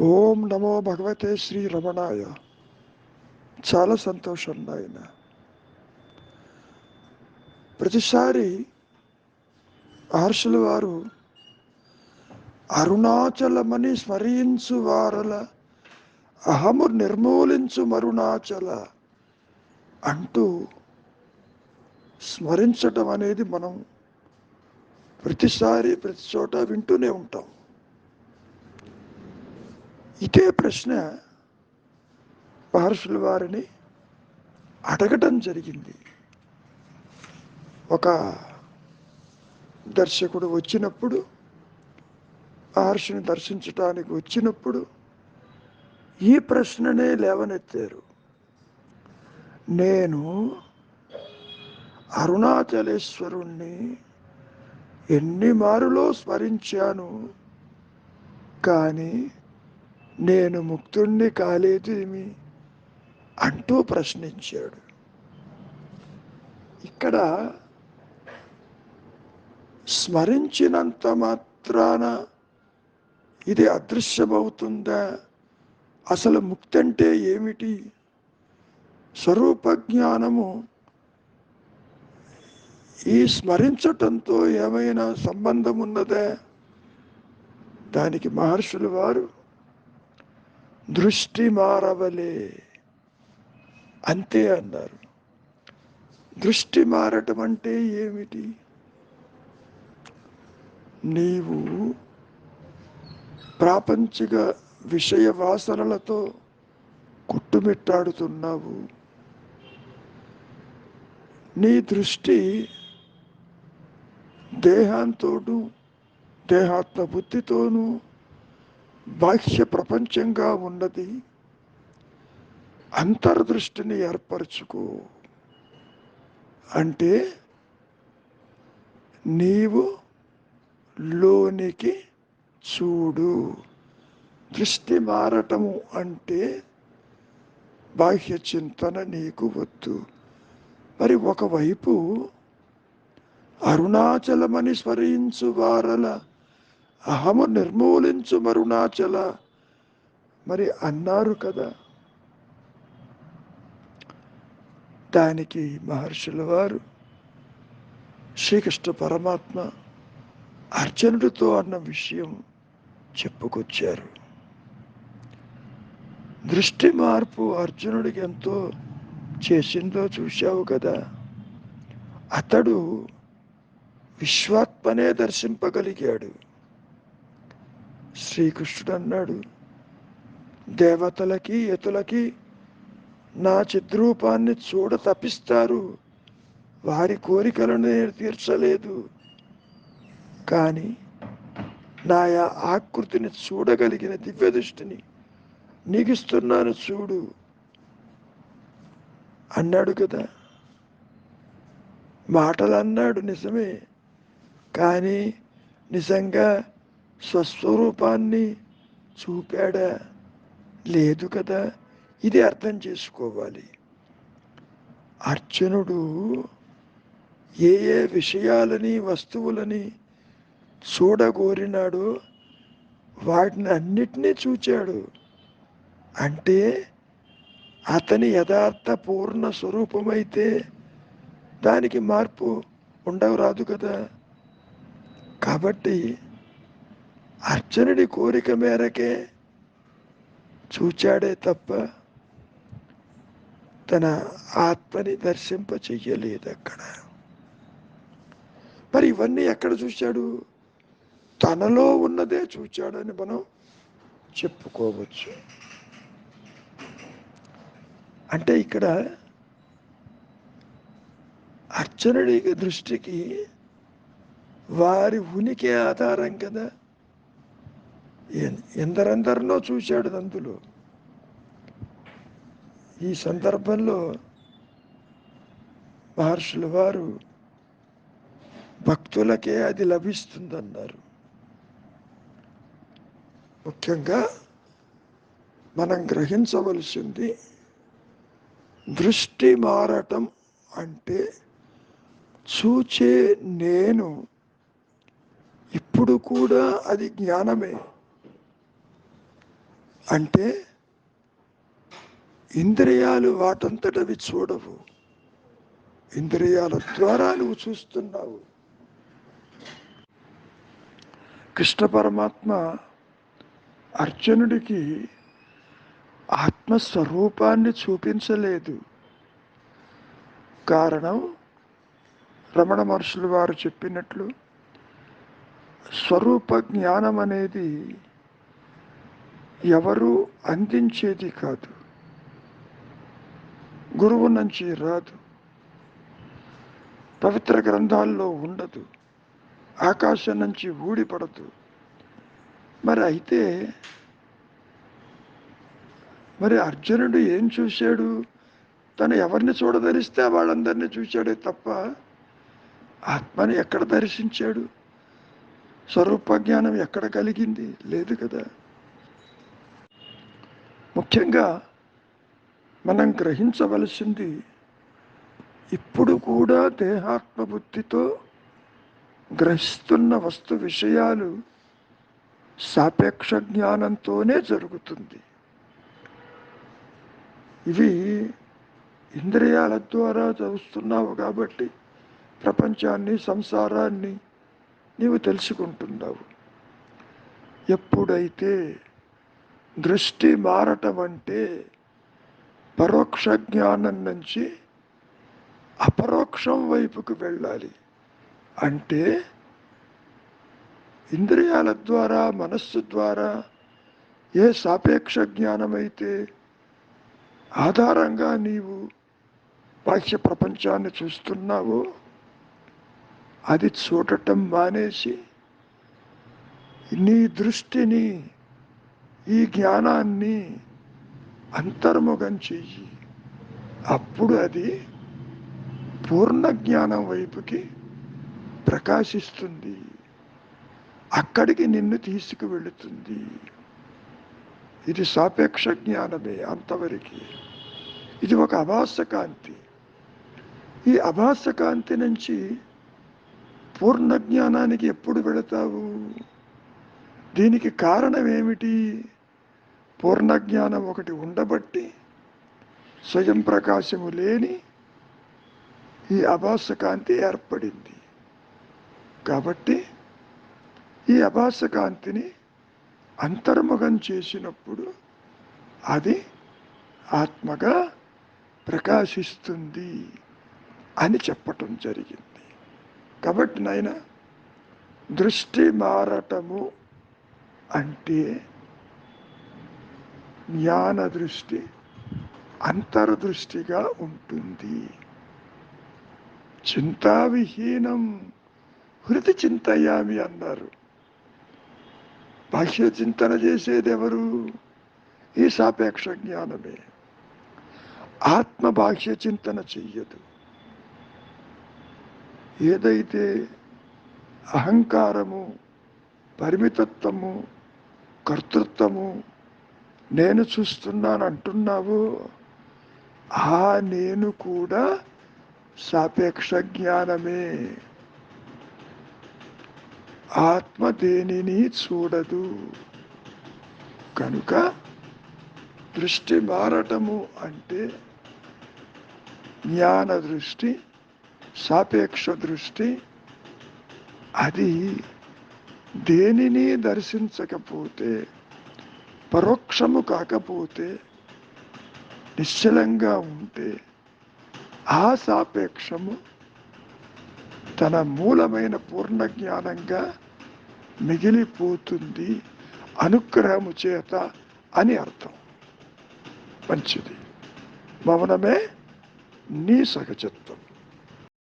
ఓం నమో భగవతే శ్రీ రమణాయ. చాలా సంతోషం నాయన. ప్రతిసారి మహర్షుల వారు అరుణాచలమని స్మరించు వారల అహము నిర్మూలించు మరుణాచల అంటూ స్మరించటం అనేది మనం ప్రతిసారి ప్రతి చోట వింటూనే ఉంటాం. ఇదే ప్రశ్న మహర్షుల వారిని అడగటం జరిగింది. ఒక దర్శకుడు వచ్చినప్పుడు, మహర్షిని దర్శించటానికి వచ్చినప్పుడు ఈ ప్రశ్ననే లేవనెత్తారు. నేను అరుణాచలేశ్వరుణ్ణి ఎన్ని మారులో స్మరించాను, కానీ నేను ముక్తుణ్ణి కాలేదేమి అంటూ ప్రశ్నించాడు. ఇక్కడ స్మరించినంత మాత్రాన ఇది అదృశ్యమవుతుందా? అసలు ముక్తి అంటే ఏమిటి? స్వరూప జ్ఞానము ఈ స్మరించటంతో ఏమైనా సంబంధం ఉన్నదా? దానికి మహర్షులు వారు దృష్టి మారవలే అంతే అన్నారు. దృష్టి మారటం అంటే ఏమిటి? నీవు ప్రాపంచిక విషయ వాసనలతో కొట్టుమిట్టాడుతున్నావు. నీ దృష్టి దేహంతోనూ దేహాత్మ బుద్ధితోనూ బాహ్య ప్రపంచంగా ఉన్నది. అంతర్దృష్టిని ఏర్పరచుకో అంటే నీవు లోనికి చూడు. దృష్టి మారటము అంటే బాహ్య చింతన నీకు వద్దు. మరి ఒకవైపు అరుణాచలమని స్మరించు వారల అహము నిర్మూలించు మరుణాచల మరి అన్నారు కదా. దానికి మహర్షుల వారు శ్రీకృష్ణ పరమాత్మ అర్జునుడితో అన్న విషయం చెప్పుకొచ్చారు. దృష్టి మార్పు అర్జునుడికి ఎంతో చేసిందో చూశావు కదా. అతడు విశ్వాత్మనే దర్శింపగలిగాడు. శ్రీకృష్ణుడు అన్నాడు, దేవతలకి యతులకి నా చిద్రూపాన్ని చూడ తపిస్తారు, వారి కోరికలను నేను తీర్చలేదు, కానీ నా ఆకృతిని చూడగలిగిన దివ్య దృష్టిని నీకిస్తున్నాను చూడు అన్నాడు కదా. మాటలు అన్నాడు నిజమే, కానీ నిజంగా స్వస్వరూపాన్ని చూపాడా? లేదు కదా. ఇది అర్థం చేసుకోవాలి. అర్జునుడు ఏ ఏ విషయాలని వస్తువులని చూడగోరినాడో వాటిని అన్నిటినీ చూచాడు. అంటే అతని యథార్థ పూర్ణ స్వరూపమైతే దానికి మార్పు ఉండరాదు కదా. కాబట్టి అర్జునుడి కోరిక మేరకే చూచాడే తప్ప తన ఆత్మని దర్శింప చెయ్యలేదు అక్కడ. మరి ఇవన్నీ ఎక్కడ చూశాడు? తనలో ఉన్నదే చూచాడని మనం చెప్పుకోవచ్చు. అంటే ఇక్కడ అర్జునుడి దృష్టికి వారి ఉనికి ఆధారం కదా. ఎందరెందరినో చూశాడు అందులో. ఈ సందర్భంలో మహర్షుల వారు భక్తులకే అది లభిస్తుందన్నారు. ముఖ్యంగా మనం గ్రహించవలసింది, దృష్టి మారటం అంటే చూచే నేను ఇప్పుడు కూడా అది జ్ఞానమే. అంటే ఇంద్రియాలు వాటంతటవి చూడవు, ఇంద్రియాల ద్వారా నువ్వు చూస్తున్నావు. కృష్ణ పరమాత్మ అర్జునుడికి ఆత్మస్వరూపాన్ని చూపించలేదు. కారణం రమణ మహర్షులు వారు చెప్పినట్లు స్వరూప జ్ఞానం అనేది ఎవరు అందించేది కాదు, గురువు నుంచి రాదు, పవిత్ర గ్రంథాల్లో ఉండదు, ఆకాశం నుంచి ఊడిపడదు. మరి అర్జునుడు ఏం చూశాడు? తను ఎవరిని చూడదరిస్తే వాళ్ళందరినీ చూశాడే తప్ప ఆత్మని ఎక్కడ దర్శించాడు? స్వరూప జ్ఞానం ఎక్కడ కలిగింది? లేదు కదా. ముఖ్యంగా మనం గ్రహించవలసింది, ఇప్పుడు కూడా దేహాత్మబుద్ధితో గ్రహిస్తున్న వస్తు విషయాలు సాపేక్ష జ్ఞానంతోనే జరుగుతుంది. ఇవి ఇంద్రియాల ద్వారా చూస్తున్నావు కాబట్టి ప్రపంచాన్ని, సంసారాన్ని నీవు తెలుసుకుంటున్నావు. ఎప్పుడైతే దృష్టి మారటం అంటే పరోక్ష జ్ఞానం నుంచి అపరోక్షం వైపుకు వెళ్ళాలి. అంటే ఇంద్రియాల ద్వారా, మనస్సు ద్వారా ఏ సాపేక్ష జ్ఞానమైతే ఆధారంగా నీవు బాహ్య ప్రపంచాన్ని చూస్తున్నావో అది చూడటం మానేసి నీ దృష్టిని, ఈ జ్ఞానాన్ని అంతర్ముఖం చెయ్యి. అప్పుడు అది పూర్ణ జ్ఞానం వైపుకి ప్రకాశిస్తుంది, అక్కడికి నిన్ను తీసుకువెళుతుంది. ఇది సాపేక్ష జ్ఞానమే అంతవరకు. ఇది ఒక అభాస కాంతి. ఈ అభాస కాంతి నుంచి పూర్ణ జ్ఞానానికి ఎప్పుడు వెళతావు? దీనికి కారణం ఏమిటి? పూర్ణ జ్ఞానం ఒకటి ఉండబట్టి స్వయం ప్రకాశము లేని ఈ అభాస కాంతి ఏర్పడింది. కాబట్టి ఈ అభాస కాంతిని అంతర్ముఖం చేసినప్పుడు అది ఆత్మగా ప్రకాశిస్తుంది అని చెప్పటం జరిగింది. కాబట్టి నాయన, దృష్టి మారటము అంటే జ్ఞాన దృష్టి అంతర్దృష్టిగా ఉంటుంది. చింతావిహీనం హృది చింతయామి అన్నారు. బాహ్య చింతన చేసేది ఎవరు? ఈ సాపేక్ష జ్ఞానమే. ఆత్మ బాహ్య చింతన చెయ్యదు. ఏదైతే అహంకారము, పరిమితత్వము, కర్తృత్వము, నేను చూస్తున్నాను అంటున్నావో ఆ నేను కూడా సాపేక్ష జ్ఞానమే. ఆత్మ దేనిని చూడదు. కనుక దృష్టి మారటము అంటే జ్ఞాన దృష్టి, సాపేక్ష దృష్టి. అది దేనిని దర్శించకపోతే, పరోక్షము కాకపోతే, నిశ్చలంగా ఉంటే ఆ సాపేక్షము తన మూలమైన పూర్ణ జ్ఞానంగా మిగిలిపోతుంది అనుగ్రహము చేత అని అర్థం. మంచిది. మౌనమే నీ సహజత్వం.